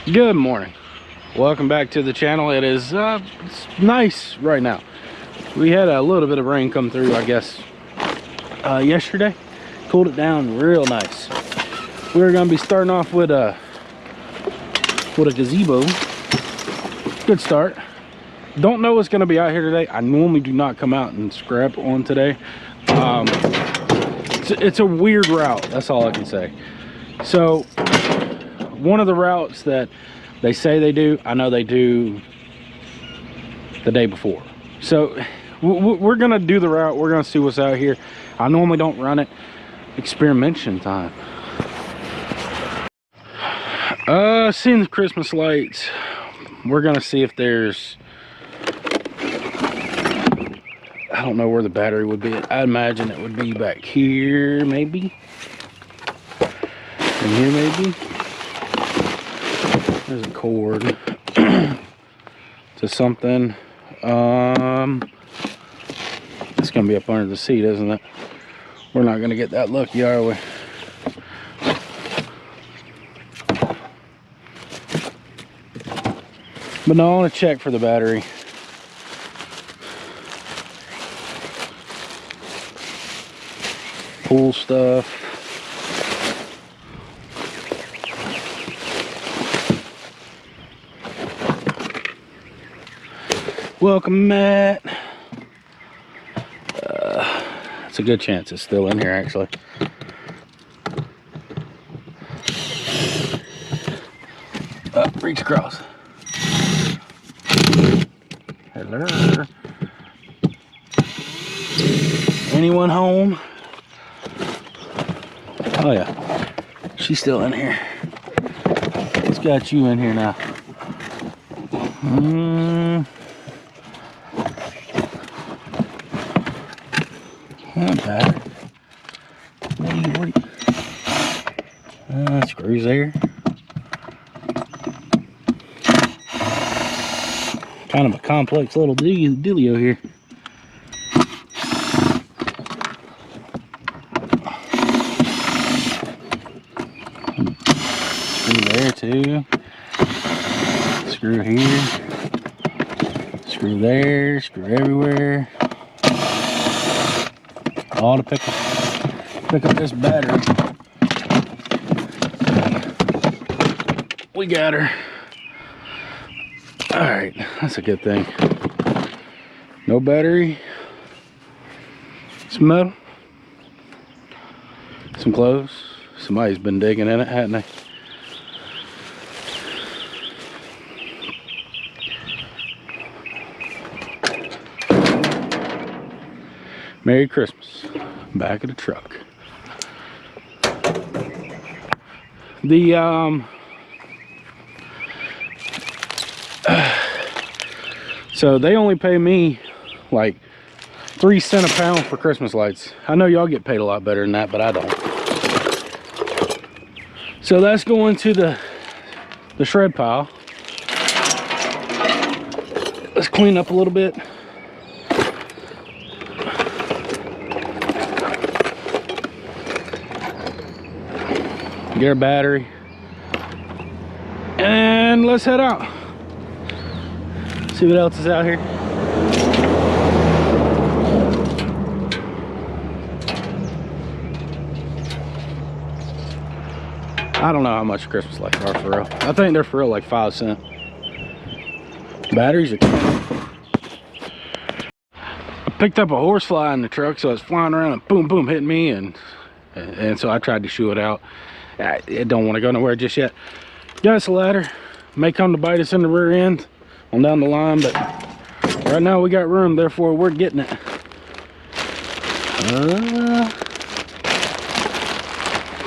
Good morning, welcome back to the channel. It is it's nice right now. We had a little bit of rain come through, I guess, yesterday. Cooled it down real nice. We're gonna be starting off with a gazebo. Good start. Don't know what's gonna be out here today. I normally do not come out and scrap on today. It's a weird route, that's all I can say. So one of the routes that they say they do, I know they do the day before. So we're gonna do the route. We're gonna see what's out here. I normally don't run it. Experimentation time. Seeing the Christmas lights. We're gonna see if there's, I don't know where the battery would be. I imagine it would be back here, maybe. And here, maybe. There's a cord to something. It's gonna be up under the seat, isn't it? We're not gonna get that lucky, are we? But no, I want to check for the battery. Pool stuff. Welcome, Matt. It's a good chance it's still in here, actually. Reach across. Hello. Anyone home? Oh yeah, she's still in here. It's got you in here now. Not bad. Screws there. Kind of a complex little dealio here. Screw there too. Screw here. Screw there. Screw everywhere. All to pick up this battery. We got her. All right, that's a good thing. No battery. Some metal. Some clothes. Somebody's been digging in it, hadn't they? Merry Christmas. Back of the truck. So they only pay me like 3 cents a pound for Christmas lights. I know y'all get paid a lot better than that, but I don't. So that's going to the shred pile. Let's clean up a little bit. Get our battery. And let's head out. See what else is out here. I don't know how much Christmas lights are for real. I think they're for real like 5 cents. Batteries are I picked up a horsefly in the truck, so it's flying around and boom boom hitting me, and so I tried to shoo it out. It don't want to go nowhere just yet. Got us a ladder. May come to bite us in the rear end on down the line, but right now we got room, therefore we're getting it.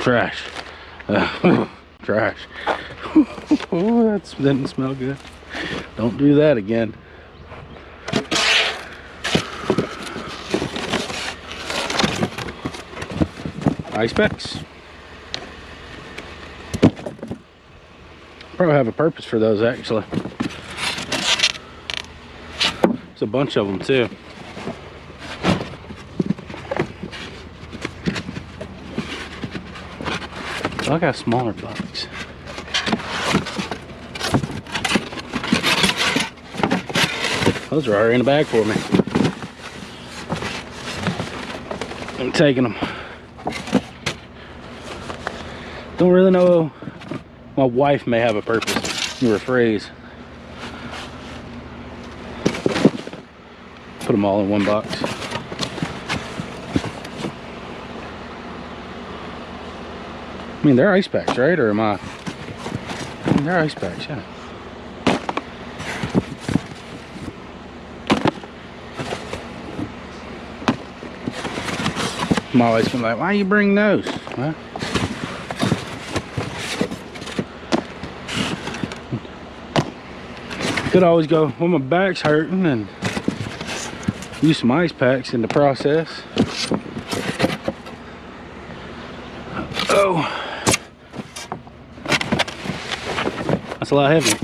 Trash. Trash. Oh, that didn't smell good. Don't do that again. Ice packs. Probably have a purpose for those, actually. There's a bunch of them too. So I got smaller bugs. Those are already in the bag for me. I'm taking them. Don't really know. My wife may have a purpose or a phrase. Put them all in one box. I mean, they're ice packs, right? Or am I? They're ice packs, yeah. My wife's gonna be like, why you bring those? Well, could always go, well, my back's hurting, and use some ice packs in the process. Oh, that's a lot heavier.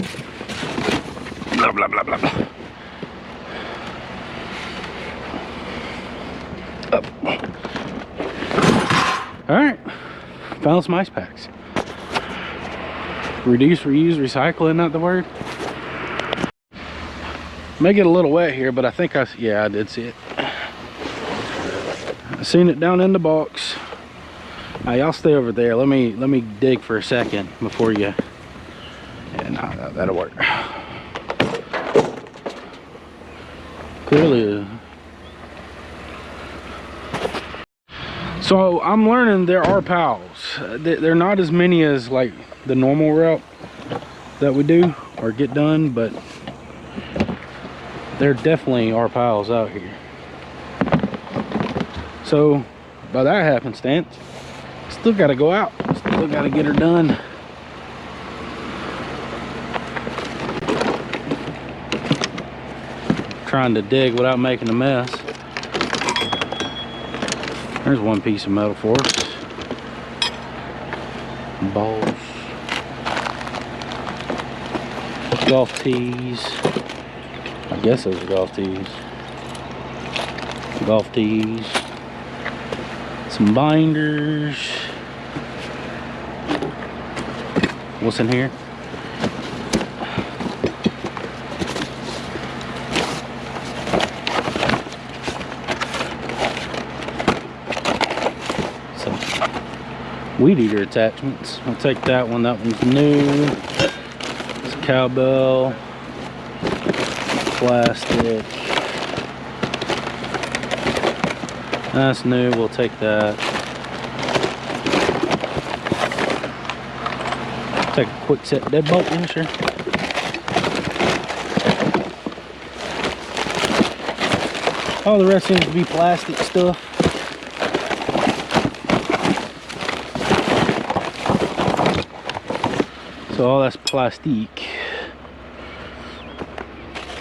Blah, blah, blah, blah, blah. Up. All right, found some ice packs. Reduce, reuse, recycle, isn't that the word? May get a little wet here, but I think yeah, I did see it. I seen it down in the box. Now y'all stay over there. Let me dig for a second before you. Yeah, no, that'll work. Clearly. So I'm learning there are pals. They're not as many as like the normal route that we do or get done, but there definitely are piles out here. So by that happenstance, still got to go out. Still got to get her done. Trying to dig without making a mess. There's one piece of metal for us. Balls. Golf tees. I guess those are golf tees. Golf tees. Some binders. What's in here? Some weed eater attachments. I'll take that one. That one's new. It's a cowbell. Plastic. That's new. We'll take that. Take a quick set deadbolt, yeah, sure. All the rest seems to be plastic stuff. So all that's plastic.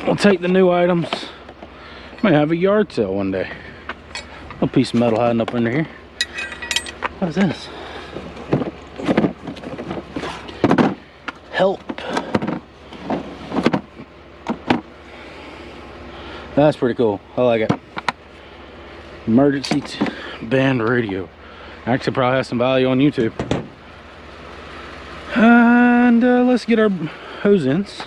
We'll take the new items. Might have a yard sale one day. A piece of metal hiding up under here. What is this? Help. That's pretty cool. I like it. Emergency band radio. Actually probably has some value on YouTube. And let's get our hose ends.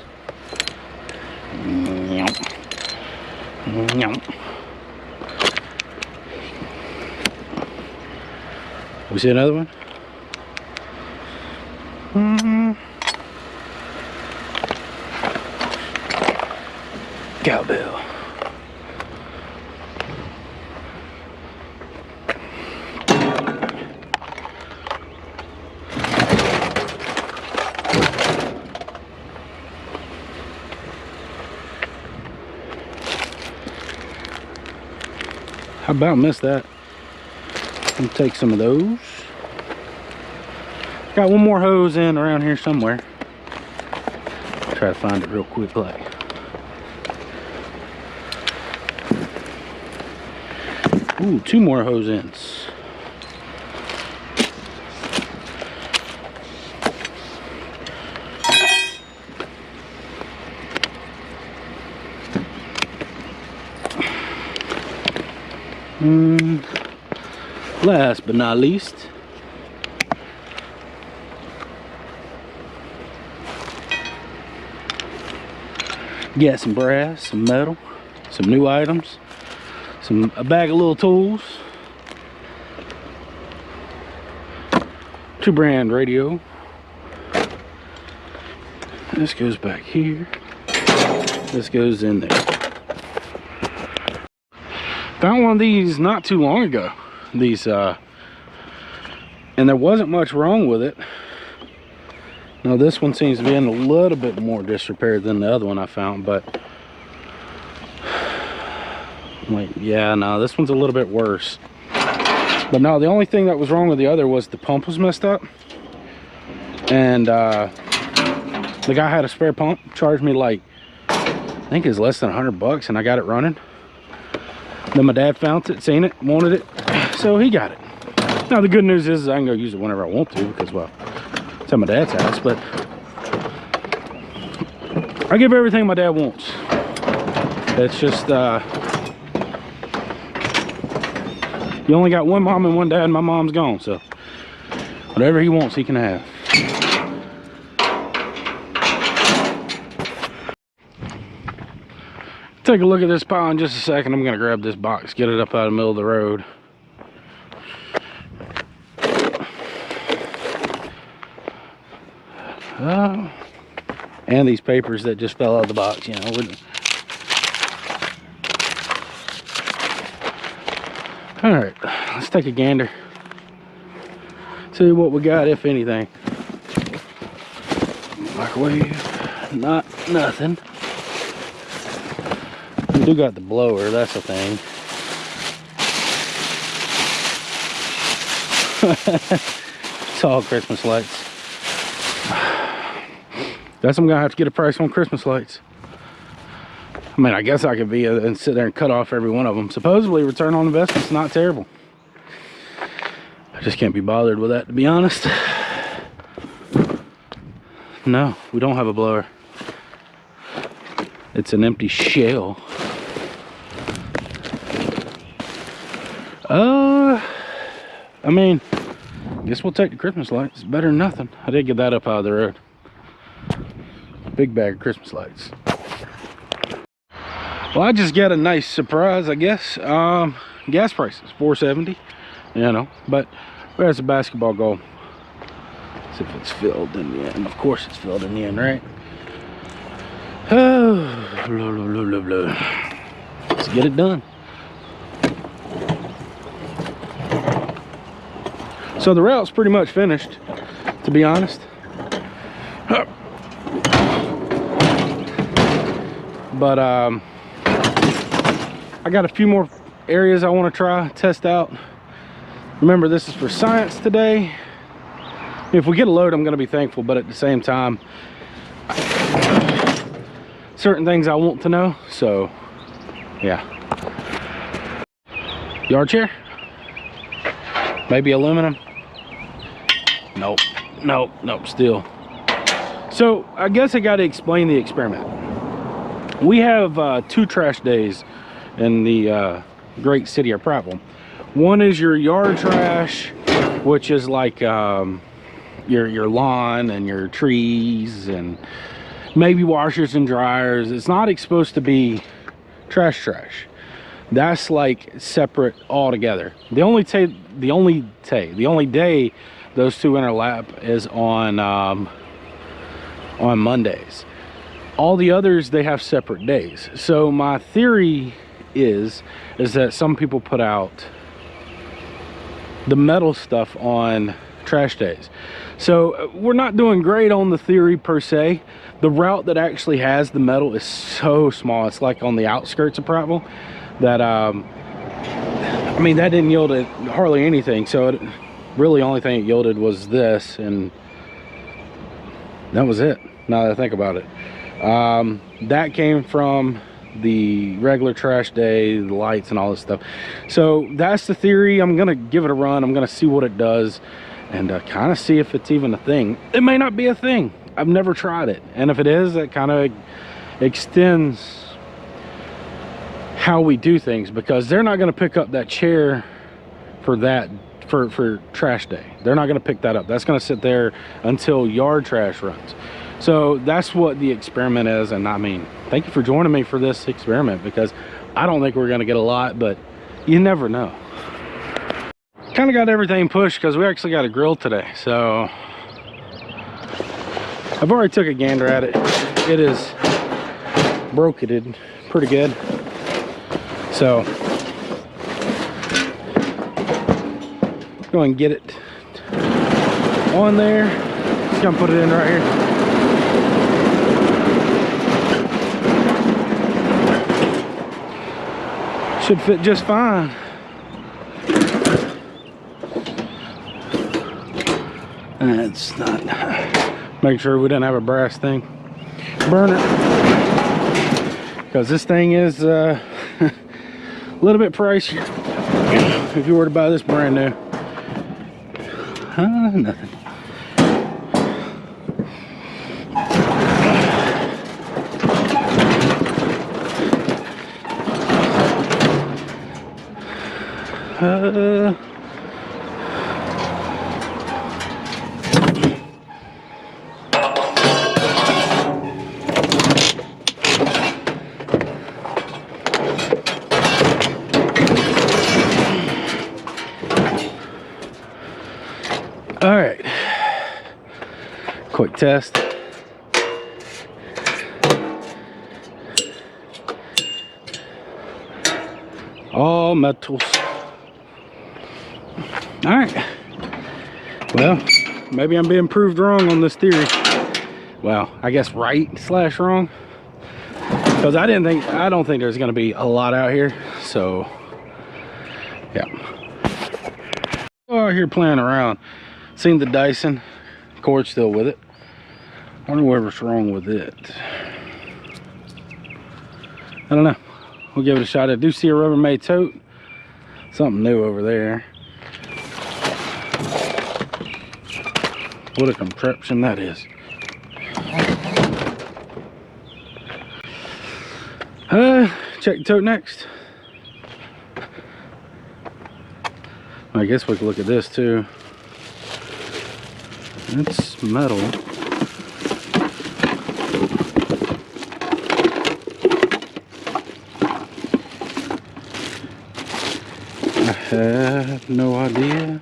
We see another one? Cowbell. How about miss that? I'll take some of those. Got one more hose in around here somewhere. Try to find it real quick like. Ooh, two more hose ends. Last but not least, got some brass, some metal. some new items, a bag of little tools, 2-brand radio. This goes back here. This goes in there. Found one of these not too long ago. These and there wasn't much wrong with it. Now this one seems to be in a little bit more disrepair than the other one I found, but like, yeah, no, this one's a little bit worse. But no, the only thing that was wrong with the other was the pump was messed up, and the guy had a spare pump, charged me like, I think it's less than $100, and I got it running. Then my dad found it, seen it, wanted it, so he got it. Now the good news is I can go use it whenever I want to, because, well, it's at my dad's house. But I give everything my dad wants. It's just you only got one mom and one dad, and my mom's gone, so whatever he wants he can have. Take a look at this pile in just a second. I'm gonna grab this box, get it up out of the middle of the road. And these papers that just fell out of the box, you know. All right, let's take a gander. See what we got, if anything. Microwave, nothing. We do got the blower, that's a thing. It's all Christmas lights. Guess I'm gonna have to get a price on Christmas lights. I mean, I guess I could and sit there and cut off every one of them. Supposedly return on investment's not terrible. I just can't be bothered with that, to be honest. No, we don't have a blower. It's an empty shell. I mean, I guess we'll take the Christmas lights. It's better than nothing. I did get that up out of the road. Big bag of Christmas lights. Well, I just got a nice surprise, I guess. Gas prices, $4.70, you know, but where's the basketball goal? See if it's filled in the end. Of course it's filled in the end, right? Oh, blah, blah, blah, blah, blah. Let's get it done. So the route's pretty much finished, to be honest. But I got a few more areas I want to test out. Remember, this is for science today. If we get a load, I'm going to be thankful, but at the same time, certain things I want to know. So yeah, yard chair, maybe aluminum. Nope, still. So I guess I got to explain the experiment. We have 2 trash days in the great city of Prattville. One is your yard trash, which is like your lawn and your trees and maybe washers and dryers. It's not supposed to be trash. That's like separate altogether. The only day those two interlap is on Mondays. All the others, they have separate days. So my theory is that some people put out the metal stuff on trash days. So we're not doing great on the theory per se. The route that actually has the metal is so small. It's like on the outskirts of Prattville that I mean, that didn't yield hardly anything. So it really only thing it yielded was this, and that was it, now that I think about it. That came from the regular trash day, the lights and all this stuff. So that's the theory. I'm gonna give it a run. I'm gonna see what it does and kind of see if it's even a thing. It may not be a thing. I've never tried it, and if it is, it kind of extends how we do things, because they're not going to pick up that chair for trash day. They're not going to pick that up. That's going to sit there until yard trash runs. So that's what the experiment is. And I mean, thank you for joining me for this experiment, because I don't think we're gonna get a lot, but you never know. Kind of got everything pushed because we actually got a grill today, so I've already took a gander at it. It is broketed pretty good, so go and get it on there. Just gonna put it in right here. Should fit just fine. It's not. Make sure we didn't have a brass thing. Burn it, because this thing is a little bit pricier if you were to buy this brand new. Nothing. All right, quick test. All metals. All right, well, maybe I'm being proved wrong on this theory. Well, I guess right / wrong, because I don't think there's gonna be a lot out here, so yeah. Out here playing around, seen the Dyson cord still with it. I don't know whatever's wrong with it. I don't know. We'll give it a shot. I do see a Rubbermaid tote. Something new over there. What a contraption that is. Check the tote next. I guess we could look at this too. It's metal. I have no idea.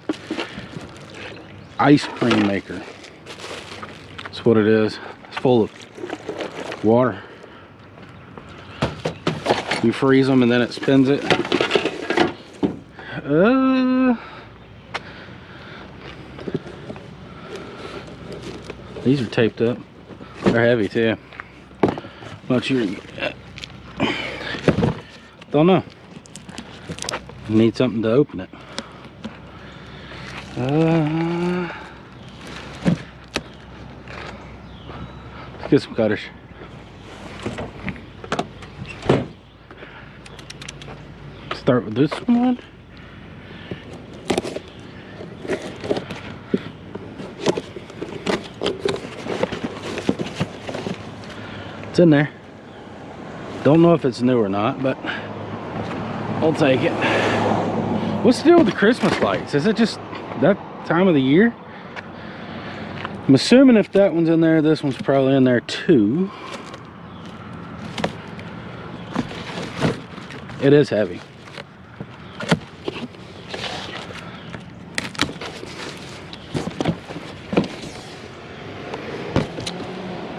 Ice cream maker. That's what it is. It's full of water. You freeze them and then it spins it. These are taped up. They're heavy too. Not sure. Don't know. Need something to open it. Let's get some cutters. Start with this one. It's in there. Don't know if it's new or not, but I'll take it. What's the deal with the Christmas lights? Is it just that time of the year? I'm assuming if that one's in there, this one's probably in there too. It is heavy.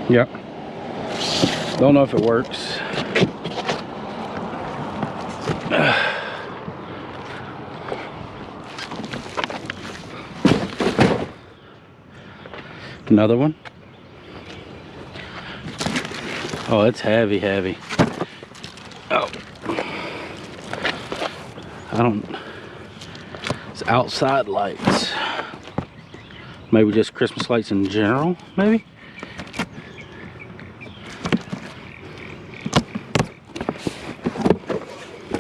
Yep. Don't know if it works. Another one. Oh, it's heavy, heavy. Oh. It's outside lights. Maybe just Christmas lights in general, maybe?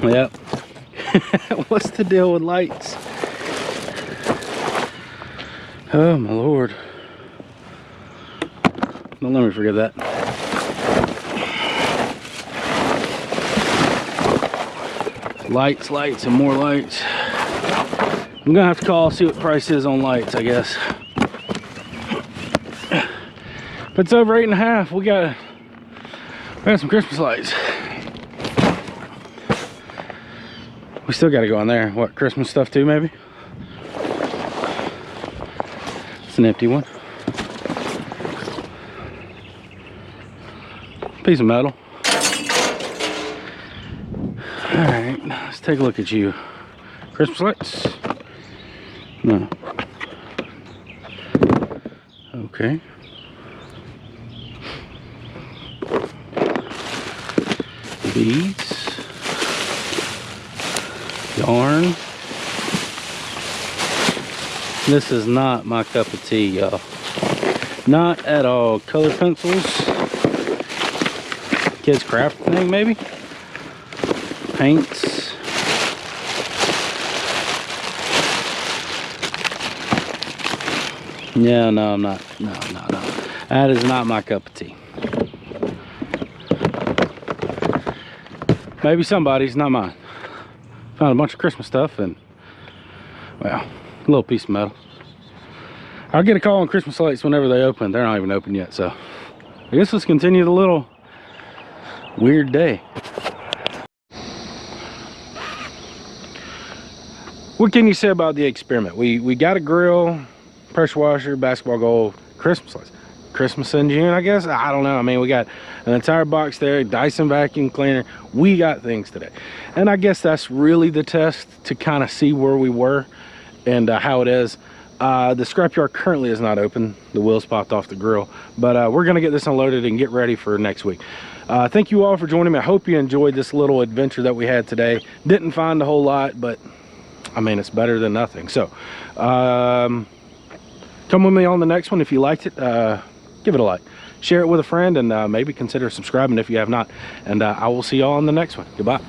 Yep. What's the deal with lights? Oh my lord. Don't let me forget that. Lights, lights, and more lights. I'm gonna have to call, see what the price is on lights, I guess. If it's over 8.5, we got some Christmas lights. We still got to go in there. What, Christmas stuff too, maybe? It's an empty one. Piece of metal. All right, let's take a look at you. Christmas lights? No. Okay. Beads. Yarn. This is not my cup of tea, y'all. Not at all. Color pencils. Kids craft thing, maybe. Paints. Yeah, no, I'm not. No. That is not my cup of tea. Maybe somebody's, not mine. Found a bunch of Christmas stuff and, well, a little piece of metal. I'll get a call on Christmas lights whenever they open. They're not even open yet, so I guess let's continue the little weird day. What can you say about the experiment? We got a grill, pressure washer, basketball goal, Christmas lights. Christmas in June, I guess. I don't know. I mean, we got an entire box there, Dyson vacuum cleaner. We got things today, and I guess that's really the test to kind of see where we were and how it is. The scrapyard currently is not open. The wheels popped off the grill, but we're gonna get this unloaded and get ready for next week. Thank you all for joining me. I hope you enjoyed this little adventure that we had today. Didn't find a whole lot, but I mean, it's better than nothing. So come with me on the next one. If you liked it, give it a like, share it with a friend, and maybe consider subscribing if you have not. And I will see y'all on the next one. Goodbye.